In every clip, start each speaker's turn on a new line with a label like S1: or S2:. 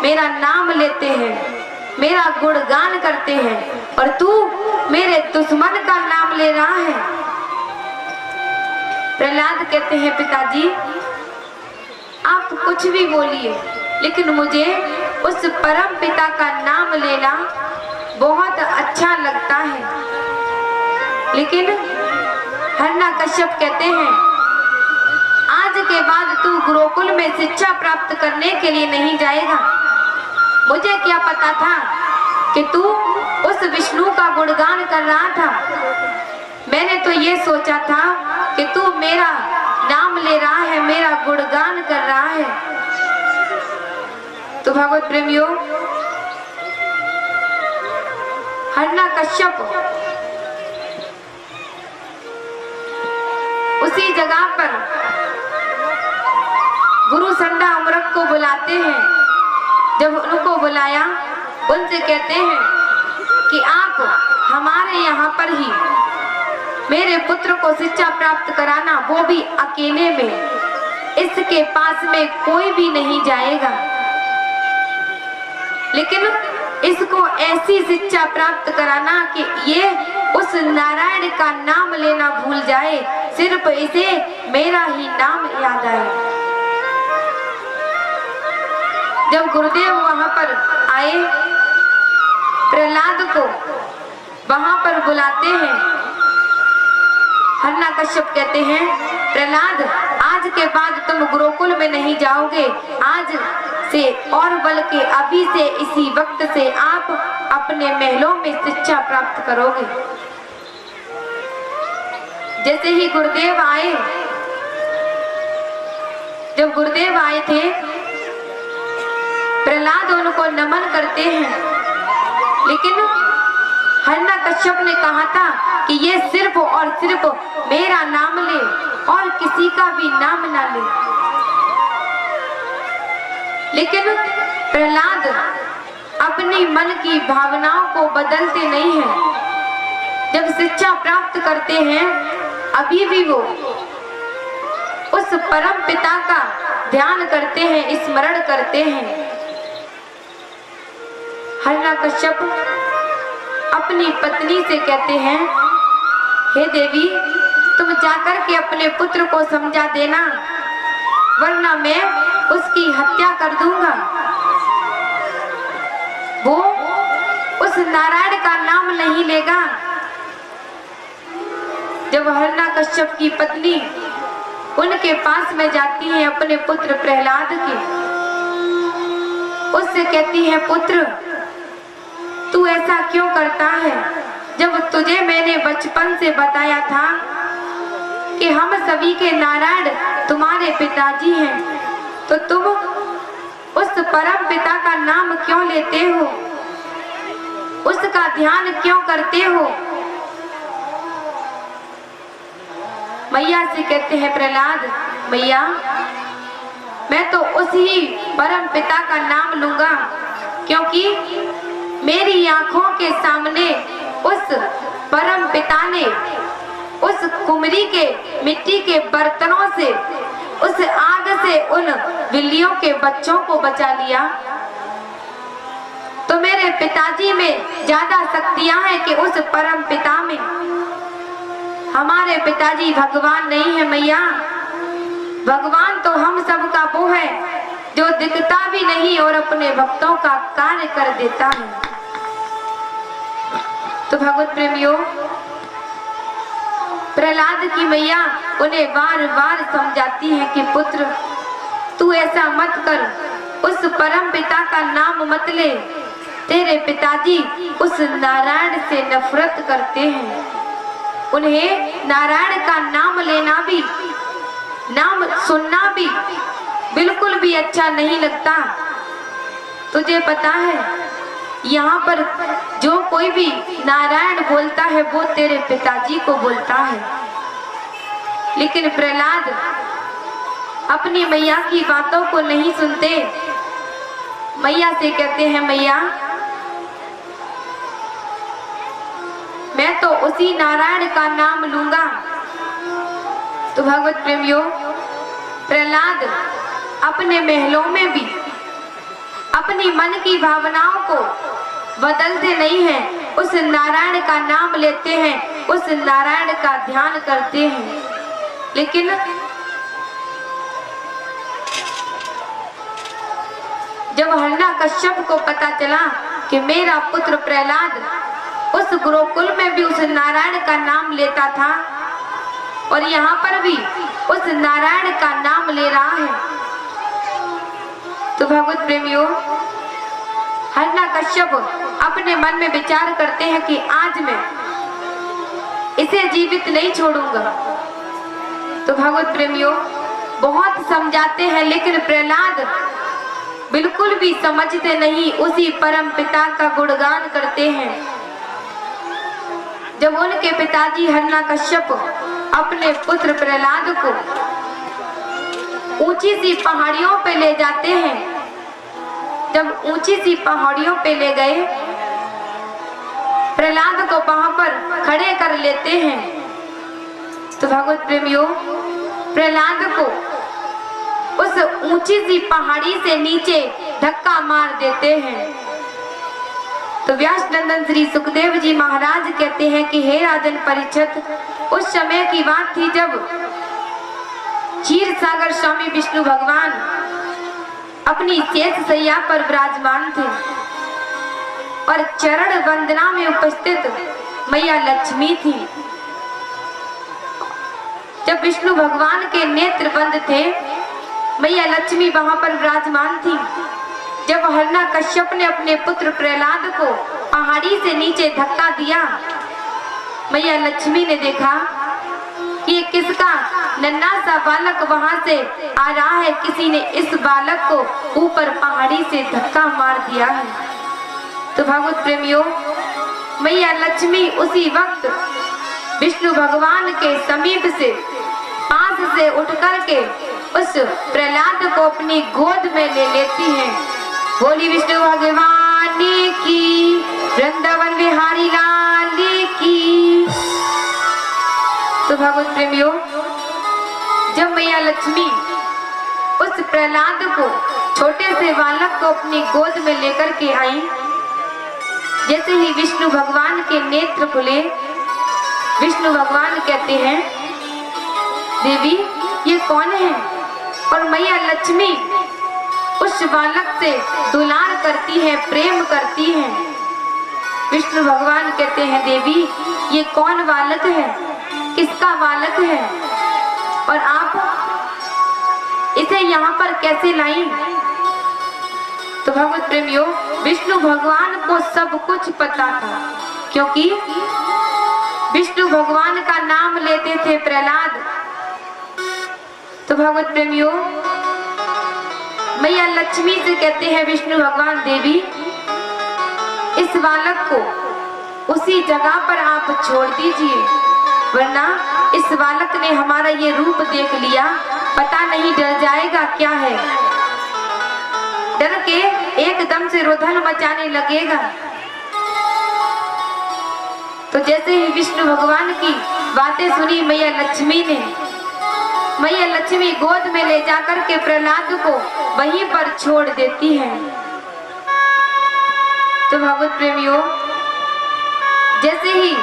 S1: मेरा नाम लेते हैं, मेरा गुणगान करते हैं, और तू मेरे दुश्मन का नाम ले रहा है। प्रहलाद कहते हैं पिताजी आप कुछ भी बोलिए, लेकिन मुझे उस परम पिता का नाम लेना बहुत अच्छा लगता है। लेकिन हिरण्यकश्यप कहते हैं आज के बाद तू गुरुकुल में शिक्षा प्राप्त करने के लिए नहीं जाएगा। मुझे क्या पता था कि तू उस विष्णु का गुणगान कर रहा था। मैंने तो ये सोचा था कि तू मेरा नाम ले रहा है, मेरा गुणगान कर रहा है। तो भगवत प्रेमियों, हिरण्यकश्यप उसी जगह पर गुरु संडा अमृत को बुलाते हैं। जब उनको बुलाया, उनसे कहते हैं कि आप हमारे यहाँ पर ही मेरे पुत्र को शिक्षा प्राप्त कराना, वो भी अकेले में, इसके पास में कोई भी नहीं जाएगा। लेकिन इसको ऐसी शिक्षा प्राप्त कराना कि ये उस नारायण का नाम लेना भूल जाए, सिर्फ इसे मेरा ही नाम याद आए। जब गुरुदेव वहां पर आए, प्रहलाद को वहां पर बुलाते हैं। हिरण्यकश्यप कहते हैं प्रहलाद आज के बाद तुम गुरुकुल में नहीं जाओगे, आज से और बल्कि अभी से इसी वक्त से आप अपने महलों में शिक्षा प्राप्त करोगे। जैसे ही गुरुदेव आए, जब गुरुदेव आए थे, प्रहलाद उनको नमन करते हैं। लेकिन हिरण्यकश्यप ने कहा था कि ये सिर्फ और सिर्फ मेरा नाम ले और किसी का भी नाम ना ले। लेकिन प्रहलाद अपनी मन की भावनाओं को बदलते नहीं हैं। जब शिक्षा प्राप्त करते हैं, अभी भी वो उस परम पिता का ध्यान करते हैं, स्मरण करते हैं। हिरण्यकश्यप अपनी पत्नी से कहते हैं हे देवी, तुम जाकर के अपने पुत्र को समझा देना, वरना मैं उसकी हत्या कर दूंगा। वो उस नारायण का नाम नहीं लेगा। जब हिरण्यकश्यप की पत्नी उनके पास में जाती है अपने पुत्र प्रहलाद के, उससे कहती है पुत्र तू ऐसा क्यों करता है? जब तुझे मैंने बचपन से बताया था कि हम सभी के नारायण तुम्हारे पिताजी हैं, तो तुम उस परम पिता का नाम क्यों लेते हो, उसका ध्यान क्यों करते हो? मैया से कहते हैं प्रहलाद, मैया मैं तो उसी परम पिता का नाम लूंगा, क्योंकि मेरी आंखों के सामने उस परम पिता ने उस कुमरी के मिट्टी के बर्तनों से, उस आग से उन बिल्लियों के बच्चों को बचा लिया। तो मेरे पिताजी में ज्यादा शक्तियां हैं कि उस परम पिता में। हमारे पिताजी भगवान नहीं है मैया, भगवान तो हम सबका वो है जो दिखता भी नहीं और अपने भक्तों का कार्य कर देता है। तो भगवत प्रेमियों, प्रहलाद की मैया उन्हें बार बार समझाती है कि पुत्र तू ऐसा मत कर, उस परम पिता का नाम मत ले, तेरे पिताजी उस नारायण से नफरत करते हैं। उन्हें नारायण का नाम लेना भी, नाम सुनना भी बिल्कुल भी अच्छा नहीं लगता। तुझे पता है यहाँ पर जो कोई भी नारायण बोलता है वो तेरे पिताजी को बोलता है। लेकिन प्रहलाद अपनी मैया की बातों को नहीं सुनते। मैया से कहते हैं मैया मैं तो उसी नारायण का नाम लूंगा। तो भगवत प्रेमियों, प्रहलाद अपने महलों में भी अपने अपनी मन की भावनाओं को बदलते नहीं हैं, उस नारायण का नाम लेते हैं, उस नारायण का ध्यान करते हैं। लेकिन जब हिरण्यकश्यप को पता चला कि मेरा पुत्र प्रहलाद उस गुरुकुल में भी उस नारायण का नाम लेता था और यहाँ पर भी उस नारायण का नाम ले रहा है, तो भगवत प्रेमियों, हिरण्यकश्यप अपने मन में विचार करते हैं कि आज मैं इसे जीवित नहीं छोड़ूंगा। तो भगवत प्रेमियों, बहुत समझाते हैं लेकिन प्रहलाद बिल्कुल भी समझते नहीं, उसी परम पिता का गुणगान करते हैं। जब उनके पिताजी हिरण्यकश्यप अपने पुत्र प्रहलाद को ऊंची सी पहाड़ियों पे ले जाते हैं, जब ऊंची सी पहाड़ियों पे ले गए, प्रहलाद को वहां पर खड़े कर लेते हैं, तो भगवत प्रेमियों, प्रहलाद को उस ऊंची सी पहाड़ी से नीचे धक्का मार देते हैं। तो व्यास नंदन श्री सुखदेव जी महाराज कहते हैं कि हे राजन परीक्षित, उस समय की बात थी जब क्षीर सागर स्वामी विष्णु भगवान अपनी शेष सैया पर विराजमान थे और चरण वंदना में उपस्थित मैया लक्ष्मी थी। जब विष्णु भगवान के नेत्र बंद थे, मैया लक्ष्मी वहां पर विराजमान थी। जब हिरण्यकश्यप ने अपने पुत्र प्रहलाद को पहाड़ी से नीचे धक्का दिया, मैया लक्ष्मी ने देखा कि किसका नन्हा सा बालक वहां से आ रहा है, किसी ने इस बालक को ऊपर पहाड़ी से धक्का मार दिया है। तो भगवत प्रेमियों, मैया लक्ष्मी उसी वक्त विष्णु भगवान के समीप से पास से उठ करके उस प्रहलाद को अपनी गोद में ले लेती हैं। बोली विष्णु भगवान की, वृंदावन बिहारी लाल की। तो भगवत प्रेमियों, जब मैया लक्ष्मी उस प्रहलाद को, छोटे से बालक को अपनी गोद में लेकर के आई, जैसे ही विष्णु भगवान के नेत्र खुले, विष्णु भगवान कहते हैं, देवी ये कौन है? और मैया लक्ष्मी उस बालक से दुलार करती है, प्रेम करती है। विष्णु भगवान कहते हैं, देवी ये कौन बालक है, किसका बालक है और आप इसे यहाँ पर कैसे लाई? तो भगवत प्रेमियों, विष्णु भगवान को सब कुछ पता था, क्योंकि विष्णु भगवान का नाम लेते थे प्रहलाद। तो भगवत प्रेमियों, मैया लक्ष्मी से कहते हैं विष्णु भगवान, देवी इस बालक को उसी जगह पर आप छोड़ दीजिए, वरना इस बालक ने हमारा ये रूप देख लिया, पता नहीं डर जाएगा क्या है, डर के एकदम से रोदन मचाने लगेगा। तो जैसे ही विष्णु भगवान की बातें सुनी मैया लक्ष्मी ने, मैया लक्ष्मी गोद में ले जाकर के प्रहलाद को वहीं पर छोड़ देती है। तो भगवत प्रेमियों, जैसे ही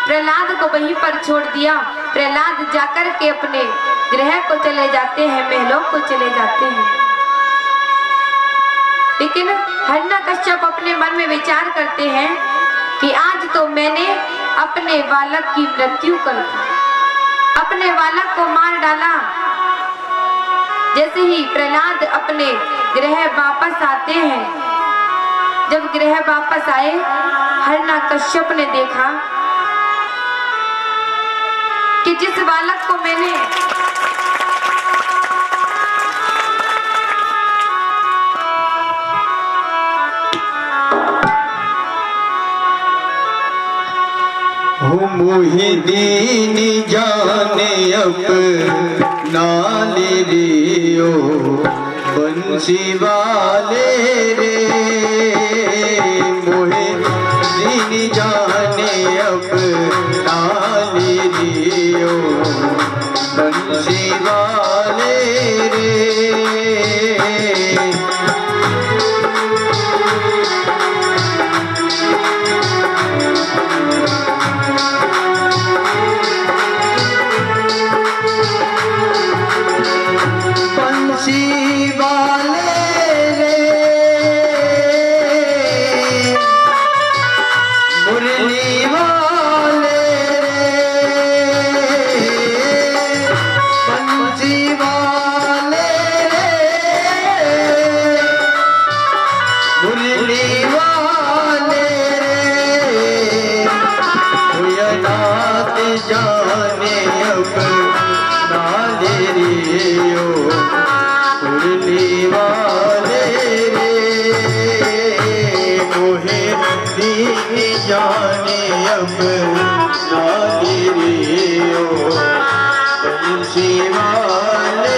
S1: प्रहलाद को वहीं पर छोड़ दिया, प्रहलाद जाकर के अपने गृह को चले जाते हैं, महलों को चले जाते हैं। लेकिन हिरण्यकश्यप अपने मन में विचार करते हैं कि आज तो मैंने अपने बालक की मृत्यु कर दी, अपने बालक को मार डाला। जैसे ही प्रहलाद अपने गृह वापस आते हैं, जब गृह वापस आए, हिरण्यकश्यप ने देखा कि जिस बालक को मैंने
S2: मुहिदीन जाने अपना लियो बंसी वाले रे, मुहिदीन जाने अपना लियो बंसी वाले रे। अपना लियो बंसी वाले।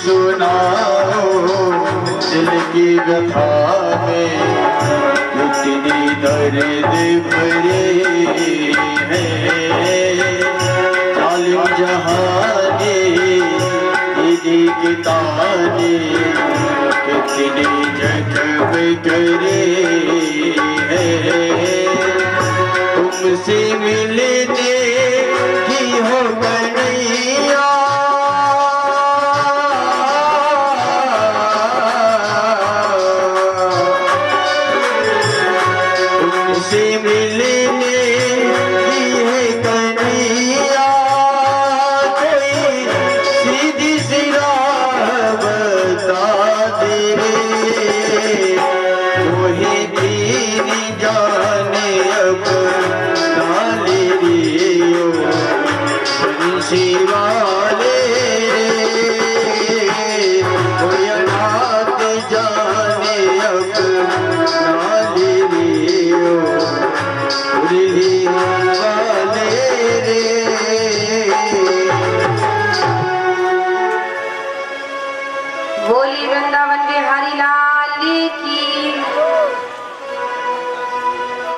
S2: सुनाओ दिल की व्यथा में कितनी दर्द भरे हैं। जालिम जहाने दीदी की ताने कितनी जख्म करे हैं। तुमसे मिलने की हो कन्हैया से मिलने की है कन्हैया। कोई सीधी सी राह बता दे वही दीन जाने अपना लियो बंसी वाले। कोई अनाथ जाने अपना लियो वाले रे।
S1: बोली वृंदावन बिहारी लाल की